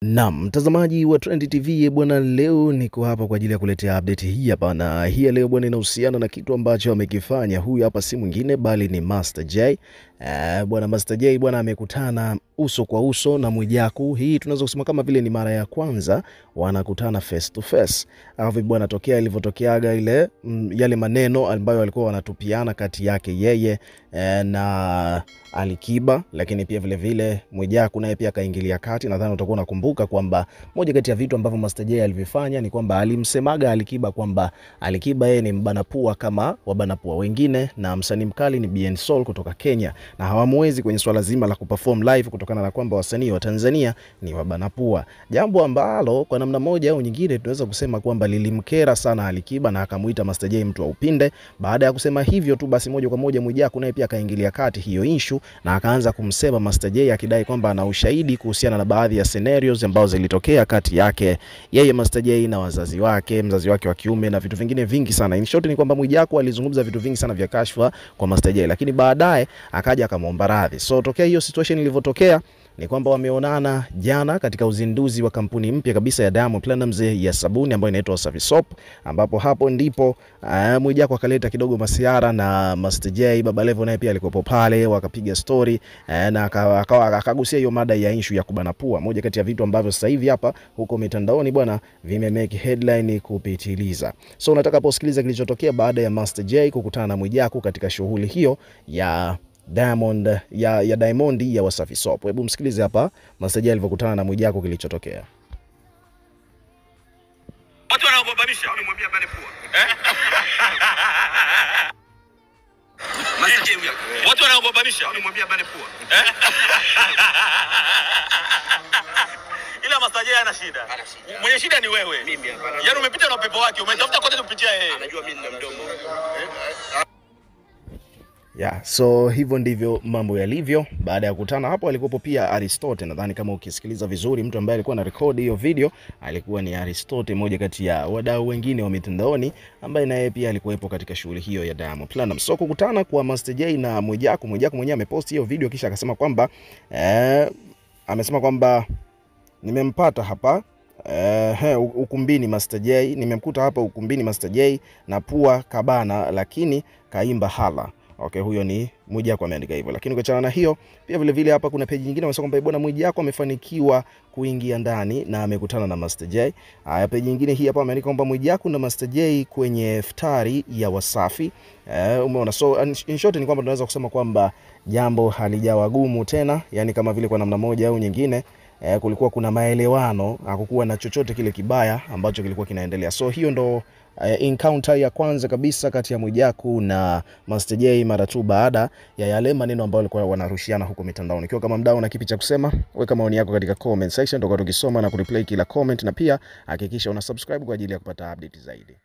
Naam, mtazamaji wa Trend TV bwana, leo niko hapa kwa ajili ya kuletea update hii hapa, na hii leo bwana inahusiana na kitu ambacho amekifanya. Huyu hapa si mwingine bali ni Master J. Bwana Master J bwana amekutana uso kwa uso na Mwijaku. Hii tunaweza kusema kama vile ni mara ya kwanza wanakutana face to face. Alafu bwana tokea ilivyotokeaga ile yale maneno ambayo walikuwa wanatupiana kati yake yeye na Alikiba, lakini pia vile vile Mwijaku naye pia kaingilia kati. Nadhani utakuwa unakumbuka kwamba moja kati ya vitu ambavyo Master J alivifanya ni kwamba alimsemaga Alikiba kwamba Alikiba yeye ni mbanapua kama wabanapua wengine, na msanii mkali ni BN Soul kutoka Kenya, na hawamwezi kwenye swala zima la kuperform live kutokana na kwamba wasanii wa Tanzania ni wabanapua, jambo ambalo kwa namna moja au nyingine tunaweza kusema kwamba lilimkera sana Alikiba na akamuita Master J mtu wa upinde. Baada ya kusema hivyo tu basi moja kwa moja Mwijaku naye pia kaingilia kati hiyo issue na akaanza kumsema Master J akidai kwamba ana ushahidi kuhusiana na baadhi ya scenarios ambazo zilitokea kati yake yeye Master J na wazazi wake, mzazi wake wa kiume na vitu vingine vingi sana. In short ni kwamba Mwijaku alizungumza vitu vingi sana vya kashfa kwa Master J, lakini baadaye akaja akamwomba radhi. So tokea hiyo situation ilivyotokea ni kwamba wameonana jana katika uzinduzi wa kampuni mpya kabisa ya Diamond Platnumz ya sabuni ambayo inaitwa Wasafi Soap, ambapo hapo ndipo Mwijaku akaleta kidogo masiara na Master J. Baba Levo naye pia alikuwa pale, wakapiga story na akagusia hiyo mada ya issue ya kubana pua, moja kati ya vitu ambavyo sasa hivi hapa huko mitandaoni bwana vimemake headline kupitiliza. So nataka kusikiliza kilichotokea baada ya Master J kukutana na Mwijaku katika shughuli hiyo ya Diamond ya Diamond ya Wasafi Soap. Hebu msikilize hapa Master J alivyokutana na Mwijaku kilichotokea. Watu wanaogopamisha unamwambia bale pua. Master J huyo. Watu wanaogopamisha unamwambia bale pua. Ila Master J ana shida. Mwenye shida ni wewe. Mimi hapa. Yaani umepita na upepo wake, umetafuta kote kupitia yeye. Anajua mimi nina mdomo. So hivyo ndivyo mambo yalivyo. Baada ya kukutana hapo alikuwepo pia Aristote. Nadhani kama ukisikiliza vizuri, mtu ambaye alikuwa na record hiyo video alikuwa ni Aristote, moja kati ya wadau wengine wa mitandaoni ambaye naye pia alikuwepo katika shughuli hiyo ya Diamond Platnumz. So kukutana kwa Master J na Mwijaku mwenyewe amepost hiyo video kisha akasema kwamba nimempata hapa ukumbini Master J, nimemkuta hapa ukumbini Master J na pua kabana lakini kaimba hala. Okay, huyo ni Mwijaku ameandika hivyo. Lakini ukiachana na hiyo pia vile vile hapa kuna page nyingine wanasema kwamba bwana Mwijaku amefanikiwa kuingia ndani na amekutana na Master J. Haya, page nyingine hii hapa ameandika kwamba Mwijaku na Master J kwenye iftari ya Wasafi. Umeona, so in short ni kwamba tunaweza kusema kwamba jambo halijawa gumu tena, yani kama vile kwa namna moja au nyingine kulikuwa kuna maelewano, hakukuwa na chochote kile kibaya ambacho kilikuwa kinaendelea. So hiyo ndo encounter ya kwanza kabisa kati ya Mwijaku na Master J mara tu baada ya yale maneno ambayo walikuwa wanarushiana huko mitandaoni. Ikiwa kama mdau na kipi cha kusema, weka maoni yako katika comment section, tutakuwa tukisoma na kureplay kila comment, na pia hakikisha una subscribe kwa ajili ya kupata update zaidi.